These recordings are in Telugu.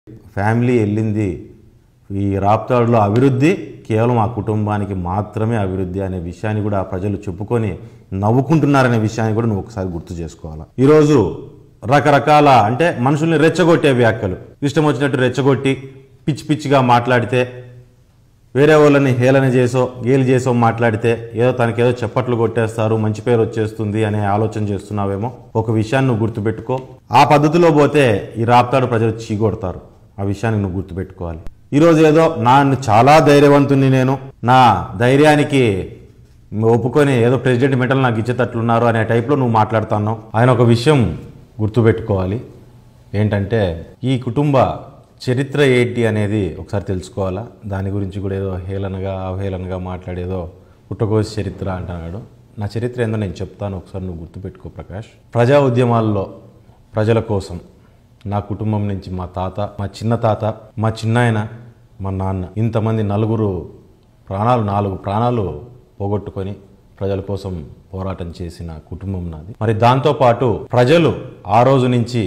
ఫ్యామిలీ వెళ్ళింది ఈ రాప్తాడులో అభివృద్ధి కేవలం ఆ కుటుంబానికి మాత్రమే అభివృద్ధి అనే విషయాన్ని కూడా ప్రజలు చెప్పుకొని నవ్వుకుంటున్నారనే విషయాన్ని కూడా నువ్వు ఒకసారి గుర్తు చేసుకోవాలి. ఈరోజు రకరకాల అంటే మనుషుల్ని రెచ్చగొట్టే వ్యాఖ్యలు, ఇష్టం వచ్చినట్టు రెచ్చగొట్టి పిచ్చి పిచ్చిగా మాట్లాడితే, వేరే వాళ్ళని హేళన చేసో గేలి చేసో మాట్లాడితే ఏదో తనకేదో చప్పట్లు కొట్టేస్తారు, మంచి పేరు వచ్చేస్తుంది అనే ఆలోచన చేస్తున్నావేమో. ఒక విషయాన్ని నువ్వు గుర్తుపెట్టుకో, ఆ పద్ధతిలో పోతే ఈ రాప్తాడు ప్రజలు చీకొడతారు. ఆ విషయాన్ని నువ్వు గుర్తుపెట్టుకోవాలి. ఈరోజు ఏదో నన్ను చాలా ధైర్యవంతుని, నేను నా ధైర్యానికి ఒప్పుకొని ఏదో ప్రెసిడెంట్ మెడల్ నాకు ఇచ్చేటట్లున్నారు అనే టైప్లో నువ్వు మాట్లాడుతున్నావు. ఆయన ఒక విషయం గుర్తుపెట్టుకోవాలి, ఏంటంటే ఈ కుటుంబ చరిత్ర ఏంటి అనేది ఒకసారి తెలుసుకోవాలా. దాని గురించి కూడా ఏదో హేళనగా అవహేళనగా మాట్లాడేదో పుట్టకోసి చరిత్ర అంటున్నాడు. నా చరిత్ర ఏందో నేను చెప్తాను, ఒకసారి నువ్వు గుర్తుపెట్టుకో ప్రకాష్. ప్రజా ఉద్యమాల్లో ప్రజల కోసం నా కుటుంబం నుంచి మా తాత, మా చిన్న తాత, మా చిన్నాయన, మా నాన్న, ఇంతమంది నలుగురు నాలుగు ప్రాణాలు పోగొట్టుకొని ప్రజల కోసం పోరాటం చేసిన కుటుంబం నాది. మరి దాంతోపాటు ప్రజలు ఆ రోజు నుంచి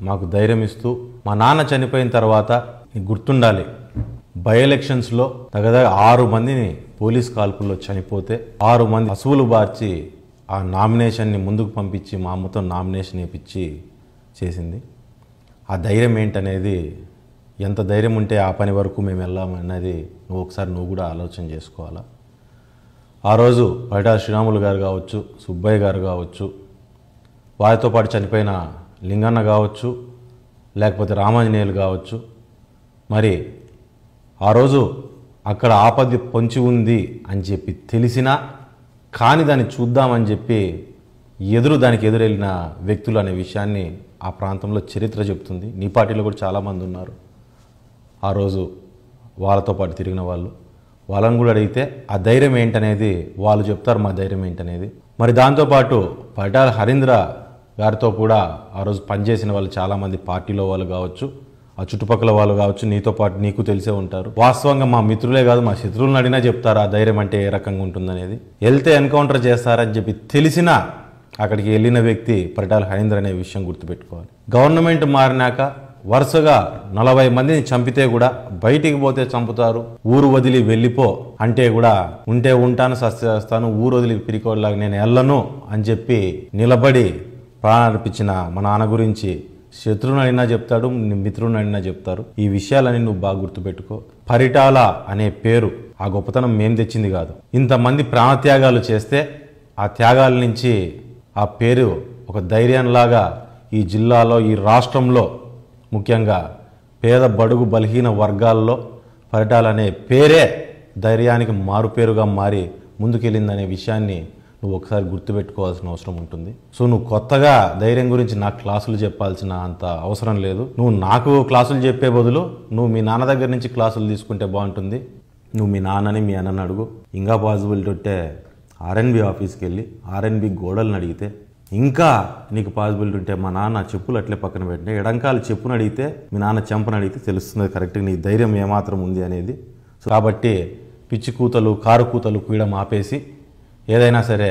మాకు ధైర్యం ఇస్తూ, మా నాన్న చనిపోయిన తర్వాత నీకు గుర్తుండాలి, బై ఎలక్షన్స్లో దగ్గర 6 మందిని పోలీస్ కాల్పుల్లో చనిపోతే 6 మంది అసువులు బార్చి ఆ నామినేషన్ని ముందుకు పంపించి మా అమ్మతో నామినేషన్ వేయించి చేసింది. ఆ ధైర్యం ఏంటనేది, ఎంత ధైర్యం ఉంటే ఆ పని వరకు మేము వెళ్ళామన్నది నువ్వు కూడా ఆలోచన చేసుకోవాలా. ఆ రోజు పరిటాల శ్రీరాములు గారు కావచ్చు, సుబ్బయ్య గారు కావచ్చు, వారితో పాటు చనిపోయిన లింగన్న కావచ్చు, లేకపోతే రామాంజనేయులు కావచ్చు, మరి ఆ రోజు అక్కడ ఆపద పొంచి ఉంది అని చెప్పి తెలిసినా కానీ దాన్ని చూద్దామని చెప్పి దానికి ఎదురెళ్ళిన వ్యక్తులు అనే విషయాన్ని ఆ ప్రాంతంలో చరిత్ర చెప్తుంది. నీ పార్టీలో కూడా చాలామంది ఉన్నారు ఆ రోజు వాళ్ళతో పాటు తిరిగిన వాళ్ళు. వాళ్ళని కూడా అడిగితే ఆ ధైర్యం ఏంటనేది వాళ్ళు చెప్తారు, మా ధైర్యం ఏంటనేది. మరి దాంతోపాటు పరిటాల హరీంద్ర గారితో కూడా ఆ రోజు పనిచేసిన వాళ్ళు చాలామంది, పార్టీలో వాళ్ళు కావచ్చు, ఆ చుట్టుపక్కల వాళ్ళు కావచ్చు, నీతో పాటు నీకు తెలిసే ఉంటారు. వాస్తవంగా మా మిత్రులే కాదు, మా శత్రువులను అడిగినా చెప్తారు ఆ ధైర్యం అంటే ఏ రకంగా ఉంటుందనేది. వెళ్తే ఎన్కౌంటర్ చేస్తారని చెప్పి తెలిసినా అక్కడికి వెళ్ళిన వ్యక్తి పరిటాల హరీంద్ర అనే విషయం గుర్తుపెట్టుకోవాలి. గవర్నమెంట్ మారినాక వరుసగా 40 మందిని చంపితే కూడా బయటికి పోతే చంపుతారు, ఊరు వదిలి వెళ్ళిపో అంటే కూడా ఉంటే ఉంటాను, సస్తాను, ఊరు వదిలి పిరికోలాగా నేను వెళ్ళను అని చెప్పి నిలబడి ప్రాణార్పించిన మా నాన్న గురించి శత్రువుని అడిగినా చెప్తాడు, మిత్రుని అడిగినా చెప్తారు. ఈ విషయాలని నువ్వు బాగా గుర్తుపెట్టుకో. పరిటాల అనే పేరు ఆ గొప్పతనం మేం తెచ్చింది కాదు. ఇంతమంది ప్రాణత్యాగాలు చేస్తే ఆ త్యాగాల నుంచి ఆ పేరు ఒక ధైర్యంలాగా ఈ జిల్లాలో, ఈ రాష్ట్రంలో, ముఖ్యంగా పేద బడుగు బలహీన వర్గాల్లో పరిటాల అనే పేరే ధైర్యానికి మారుపేరుగా మారి ముందుకెళ్ళిందనే విషయాన్ని నువ్వు ఒకసారి గుర్తుపెట్టుకోవాల్సిన అవసరం ఉంటుంది. సో నువ్వు కొత్తగా ధైర్యం గురించి నాకు క్లాసులు చెప్పాల్సిన అంత అవసరం లేదు. నువ్వు నాకు క్లాసులు చెప్పే బదులు నువ్వు మీ నాన్న దగ్గర నుంచి క్లాసులు తీసుకుంటే బాగుంటుంది. నువ్వు మీ నాన్నని మీ అన్నని అడుగు. ఇంకా పాసిబిలిటీ ఉంటే ఆర్ఎన్బి ఆఫీస్కి వెళ్ళి ఆర్ఎన్బి గోడలను అడిగితే, ఇంకా నీకు పాసిబిలిటీ ఉంటే మా నాన్న చెప్పులు అట్లే పక్కన పెట్టిన ఎడంకాలు చెప్పును అడిగితే, మీ నాన్న చెంపను అడిగితే తెలుస్తుంది కరెక్ట్గా నీ ధైర్యం ఏమాత్రం ఉంది అనేది. సో కాబట్టి పిచ్చి కూతలు, కారు కూతలు కూయడం ఆపేసి ఏదైనా సరే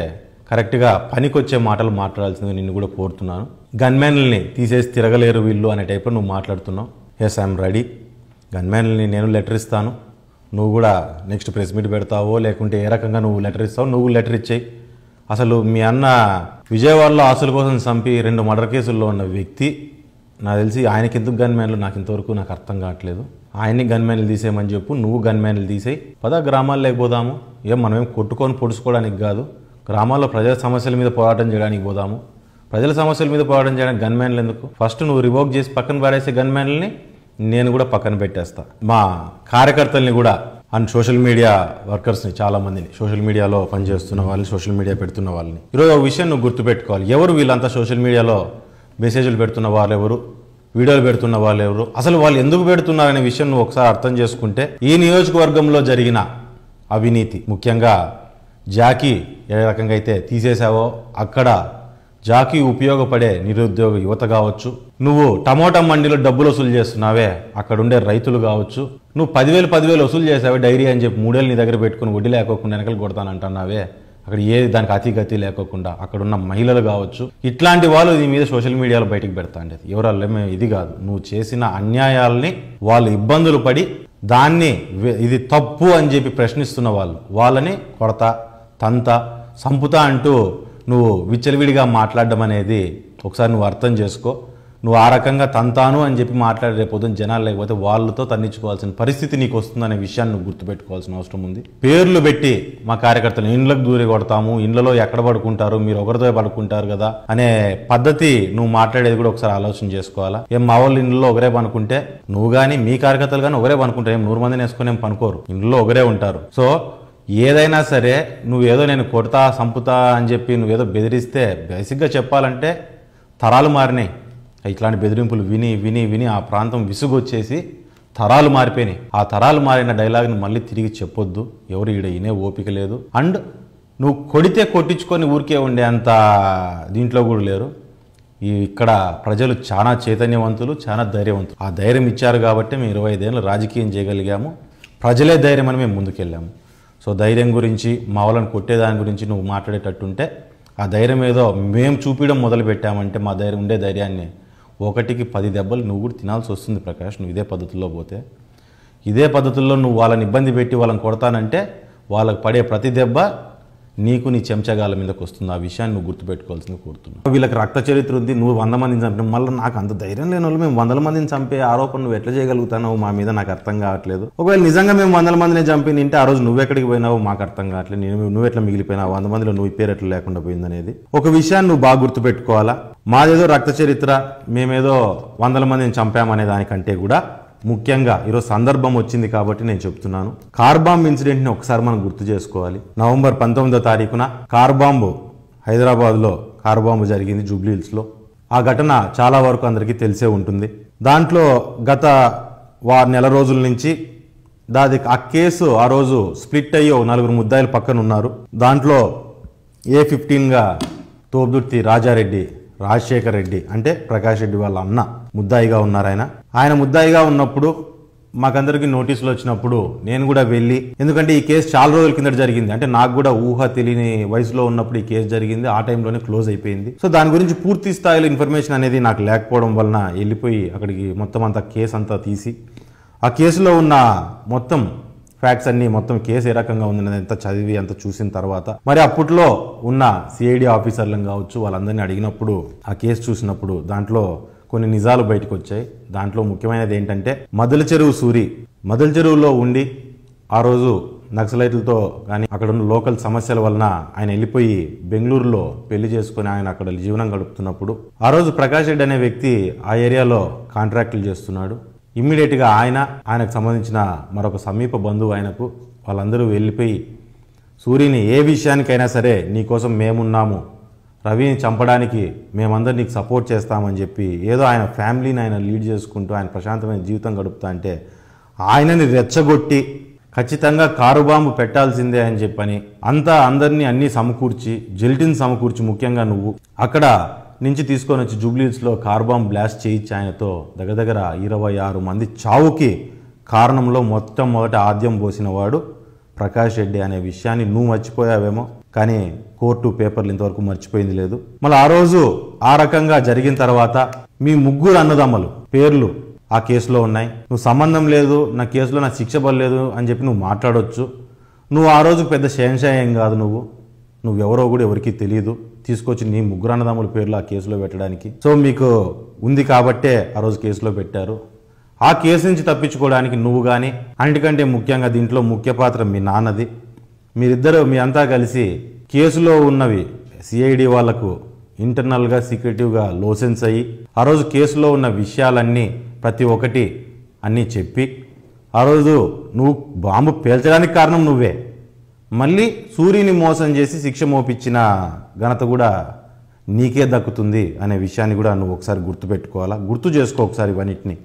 కరెక్ట్గా పనికొచ్చే మాటలు మాట్లాడాల్సింది నిన్ను కూడా కోరుతున్నాను. గన్మ్యాన్లని తీసేసి తిరగలేరు వీళ్ళు అనే టైప్లో నువ్వు మాట్లాడుతున్నావు. Yes, I'm ready. గన్మ్యాన్లని నేను లెటర్ ఇస్తాను, నువ్వు కూడా నెక్స్ట్ ప్రెస్ మీట్ పెడతావో లేకుంటే ఏ రకంగా నువ్వు లెటర్ ఇస్తావో నువ్వు లెటర్ ఇచ్చేయి. అసలు మీ అన్న విజయవాడలో ఆస్తుల కోసం చంపి 2 మర్డర్ కేసుల్లో ఉన్న వ్యక్తి, నాకు తెలిసి ఆయనకి ఎందుకు గన్మ్యాన్లు నాకు ఇంతవరకు నాకు అర్థం కావట్లేదు. ఆయన్ని గన్మ్యాన్లు తీసేయమని చెప్పు, నువ్వు గన్మ్యాన్లు తీసేయి. గ్రామాల్లో లేకపోదాము, మనమేం కొట్టుకొని పొడుచుకోవడానికి కాదు, గ్రామాల్లో ప్రజల సమస్యల మీద పోరాటం చేయడానికి పోదాము. ప్రజల సమస్యల మీద పోరాటం చేయడానికి గన్మ్యాన్లు ఎందుకు? ఫస్ట్ నువ్వు రివోక్ చేసి పక్కన పారేసే గన్మ్యాన్లని నేను కూడా పక్కన పెట్టేస్తా. మా కార్యకర్తల్ని కూడా అండ్ సోషల్ మీడియా వర్కర్స్ని, చాలామందిని, సోషల్ మీడియాలో పనిచేస్తున్న వాళ్ళని, సోషల్ మీడియా పెడుతున్న వాళ్ళని ఈరోజు ఒక విషయం నువ్వు గుర్తుపెట్టుకోవాలి. ఎవరు వీళ్ళంతా సోషల్ మీడియాలో మెసేజ్లు పెడుతున్న వాళ్ళు ఎవరు, వీడియోలు పెడుతున్న వాళ్ళు ఎవరు, అసలు వాళ్ళు ఎందుకు పెడుతున్నారనే విషయం నువ్వు ఒకసారి అర్థం చేసుకుంటే ఈ నియోజకవర్గంలో జరిగిన అవినీతి, ముఖ్యంగా జాకీ ఏ రకంగా అయితే తీసేసావో అక్కడ జాకీ ఉపయోగపడే నిరుద్యోగ యువత కావచ్చు, నువ్వు టమోటా మండీలో డబ్బులు వసూలు చేస్తున్నావే అక్కడ ఉండే రైతులు కావచ్చు, నువ్వు 10,000 వసూలు చేసావే డైరీ అని చెప్పి 3 ఏళ్ళు నీ దగ్గర పెట్టుకుని వడ్డీ లేకోకుండా వెనకలు కొడతానంటున్నావే అక్కడ దానికి అతిగతి లేకోకుండా అక్కడ ఉన్న మహిళలు కావచ్చు, ఇట్లాంటి వాళ్ళు దీని మీద సోషల్ మీడియాలో బయటకు పెడతా అంటే ఎవరు ఇది కాదు, నువ్వు చేసిన అన్యాయాల్ని వాళ్ళు ఇబ్బందులు పడి దాన్ని ఇది తప్పు అని చెప్పి ప్రశ్నిస్తున్న వాళ్ళని కొడతా, తంతా, సంపుతా అంటూ నువ్వు విచ్చలవిడిగా మాట్లాడడం అనేది ఒకసారి నువ్వు అర్థం చేసుకో. నువ్వు ఆ రకంగా తంతాను అని చెప్పి మాట్లాడే రేపొద్దున జనాలు లేకపోతే వాళ్ళతో తన్నించుకోవాల్సిన పరిస్థితి నీకు వస్తుందనే విషయాన్ని నువ్వు గుర్తుపెట్టుకోవాల్సిన అవసరం ఉంది. పేర్లు పెట్టి మా కార్యకర్తలు ఇండ్లకు దూరి కొడతాము, ఇండ్లలో ఎక్కడ పడుకుంటారు, మీరు ఒకరితో పడుకుంటారు కదా అనే పద్ధతి నువ్వు మాట్లాడేది కూడా ఒకసారి ఆలోచన చేసుకోవాలా. మా వాళ్ళు ఇండ్లలో ఒకరే పనుకుంటే నువ్వు కానీ మీ కార్యకర్తలు కానీ ఒకరే పనుకుంటారు, 100 మందిని వేసుకొని ఏం పనుకోరు, ఇండ్లలో ఒకరే ఉంటారు. సో ఏదైనా సరే నువ్వేదో నేను కొడతా సంపుతా అని చెప్పి నువ్వేదో బెదిరిస్తే బేసిక్గా చెప్పాలంటే తరాలు మారినాయి. ఇట్లాంటి బెదిరింపులు విని విని విని ఆ ప్రాంతం విసుగొచ్చేసి తరాలు మారిపోయినాయి. ఆ తరాలు మారిన డైలాగ్ని మళ్ళీ తిరిగి చెప్పొద్దు, ఎవరు ఈడ వినే ఓపిక లేదు. అండ్ నువ్వు కొడితే కొట్టించుకొని ఊరికే ఉండే అంత దీంట్లో కూడా లేరు. ఇక్కడ ప్రజలు చాలా చైతన్యవంతులు, చాలా ధైర్యవంతులు. ఆ ధైర్యం ఇచ్చారు కాబట్టి మేము 25 ఏళ్ళు రాజకీయం చేయగలిగాము. ప్రజలే ధైర్యం అని మేము ముందుకెళ్ళాము. సో ధైర్యం గురించి, మా వాళ్ళని కొట్టేదాని గురించి నువ్వు మాట్లాడేటట్టుంటే ఆ ధైర్యం ఏదో మేము చూపించడం మొదలు పెట్టామంటే మా ఉండే ధైర్యాన్ని 1కి 10 దెబ్బలు నువ్వు కూడా తినాల్సి వస్తుంది ప్రకాష్. నువ్వు ఇదే పద్ధతుల్లో పోతే, ఇదే పద్ధతుల్లో నువ్వు వాళ్ళని ఇబ్బంది పెట్టి వాళ్ళని కొడతానంటే వాళ్ళకి పడే ప్రతి దెబ్బ నీకు నీ చెంచగాల మీదకి వస్తుంది. ఆ విషయాన్ని నువ్వు గుర్తుపెట్టుకోవాల్సింది కోరుతున్నావు. వీళ్ళకి రక్త చరిత్ర ఉంది, నువ్వు 100 మందిని చంపిన మళ్ళీ నాకు అంత ధైర్యం లేని వాళ్ళు మేము 100 మందిని చంపే ఆరోపణ నువ్వు ఎట్లా చేయగలుగుతావు మా మీద నాకు అర్థం కావట్లేదు. ఒకవేళ నిజంగా మేము 100 మందిని చంపి నింటే ఆ రోజు నువ్వెక్కడికి పోయినావు మాకు అర్థం కావట్లేదు. నువ్వు ఎట్లా మిగిలిపోయినావు, 100 మందిలో నువ్వు పేరు ఎట్లా లేకుండా పోయిందనేది ఒక విషయాన్ని నువ్వు బాగా గుర్తుపెట్టుకోవాలా. మాదేదో రక్త చరిత్ర, మేమేదో 100 మందిని చంపామనే దానికంటే కూడా ముఖ్యంగా ఈరోజు సందర్భం వచ్చింది కాబట్టి నేను చెప్తున్నాను. కార్ బాంబ్ ఇన్సిడెంట్ని ఒకసారి మనం గుర్తు చేసుకోవాలి. నవంబర్ 19వ తారీఖున కార్ బాంబు హైదరాబాద్లో కార్ బాంబు జరిగింది జూబ్లీహిల్స్లో. ఆ ఘటన చాలా వరకు అందరికీ తెలిసే ఉంటుంది. దాంట్లో గత నెల రోజుల నుంచి ఆ కేసు ఆ రోజు స్ప్లిట్ అయ్యి 4 ముద్దాయిలు పక్కన ఉన్నారు. దాంట్లో A15గా తోబుదుర్తి రాజారెడ్డి, రాజశేఖర్ రెడ్డి అంటే ప్రకాష్ రెడ్డి వాళ్ళ అన్న ముద్దాయిగా ఉన్నారు. ఆయన ముద్దాయిగా ఉన్నప్పుడు మాకందరికీ నోటీసులు వచ్చినప్పుడు నేను కూడా వెళ్ళి, ఎందుకంటే ఈ కేసు చాలా రోజుల కిందట జరిగింది, అంటే నాకు కూడా ఊహ తెలియని వయసులో ఉన్నప్పుడు ఈ కేసు జరిగింది, ఆ టైంలోనే క్లోజ్ అయిపోయింది. సో దాని గురించి పూర్తి స్థాయిలో ఇన్ఫర్మేషన్ అనేది నాకు లేకపోవడం వలన వెళ్ళిపోయి అక్కడికి మొత్తం అంతా కేసు అంతా తీసి ఆ కేసులో ఉన్న మొత్తం ఫ్యాక్ట్స్ అన్ని, మొత్తం కేసు ఏ రకంగా ఉందనేది అంతా చదివి అంత చూసిన తర్వాత మరి అప్పట్లో ఉన్న సిఐడి ఆఫీసర్లను కావచ్చు వాళ్ళందరినీ అడిగినప్పుడు ఆ కేసు చూసినప్పుడు దాంట్లో కొన్ని నిజాలు బయటకు వచ్చాయి. దాంట్లో ముఖ్యమైనది ఏంటంటే మదల చెరువులో ఉండి ఆ రోజు నక్సలైట్లతో కానీ అక్కడ ఉన్న లోకల్ సమస్యల వలన ఆయన వెళ్ళిపోయి బెంగళూరులో పెళ్లి చేసుకుని ఆయన అక్కడ జీవనం గడుపుతున్నప్పుడు ఆ రోజు ప్రకాష్ రెడ్డి అనే వ్యక్తి ఆ ఏరియాలో కాంట్రాక్టులు చేస్తున్నాడు. ఇమ్మీడియట్గా ఆయనకు సంబంధించిన మరొక సమీప బంధువు ఆయనకు వాళ్ళందరూ వెళ్ళిపోయి సూరిని ఏ విషయానికైనా సరే నీకోసం మేమున్నాము, రవిని చంపడానికి మేమందరం నీకు సపోర్ట్ చేస్తామని చెప్పి ఏదో ఆయన ఫ్యామిలీని ఆయన లీడ్ చేసుకుంటూ ఆయన ప్రశాంతమైన జీవితం గడుపుతా అంటే ఆయనని రెచ్చగొట్టి ఖచ్చితంగా కారు బాంబు పెట్టాల్సిందే అని చెప్పని అందరినీ అన్నీ సమకూర్చి జెల్టిన్ సమకూర్చి ముఖ్యంగా నువ్వు అక్కడ నుంచి తీసుకొని వచ్చి జూబ్లీహిల్స్లో కార్ బాంబ్ బ్లాస్ట్ చేయించి ఆయనతో దగ్గర 26 మంది చావుకి కారణంలో మొట్టమొదట ఆద్యం పోసిన వాడు ప్రకాష్ రెడ్డి అనే విషయాన్ని నువ్వు మర్చిపోయావేమో, కానీ కోర్టు పేపర్లు ఇంతవరకు మర్చిపోయింది లేదు. మళ్ళీ ఆ రోజు ఆ రకంగా జరిగిన తర్వాత మీ 3 అన్నదమ్ములు పేర్లు ఆ కేసులో ఉన్నాయి. నువ్వు సంబంధం లేదు, నా కేసులో నా శిక్ష పడలేదు అని చెప్పి నువ్వు మాట్లాడవచ్చు. నువ్వు ఆ రోజు పెద్ద శేషాయం కాదు, నువ్వెవరో కూడా ఎవరికీ తెలియదు, తీసుకొచ్చి నీ 3 అన్నదమ్ముల పేర్లు ఆ కేసులో పెట్టడానికి. సో మీకు ఉంది కాబట్టే ఆ రోజు కేసులో పెట్టారు. ఆ కేసు నుంచి తప్పించుకోవడానికి నువ్వు కానీ, అన్నిటికంటే ముఖ్యంగా దీంట్లో ముఖ్య పాత్ర మీ నాన్నది. మీ అంతా కలిసి కేసులో ఉన్నవి సిఐడి వాళ్లకు ఇంటర్నల్గా సీక్రెటివ్గా లోసెన్స్ అయ్యి ఆ రోజు కేసులో ఉన్న విషయాలన్నీ ప్రతి ఒక్కటి అన్నీ చెప్పి ఆ రోజు నువ్వు బాంబు పేల్చడానికి కారణం నువ్వే, మళ్ళీ సూర్యుని మోసం చేసి శిక్ష మోపించిన ఘనత కూడా నీకే దక్కుతుంది అనే విషయాన్ని కూడా నువ్వు ఒకసారి గుర్తుపెట్టుకోవాలా. గుర్తు చేసుకో ఒకసారి ఇవన్నిటిని.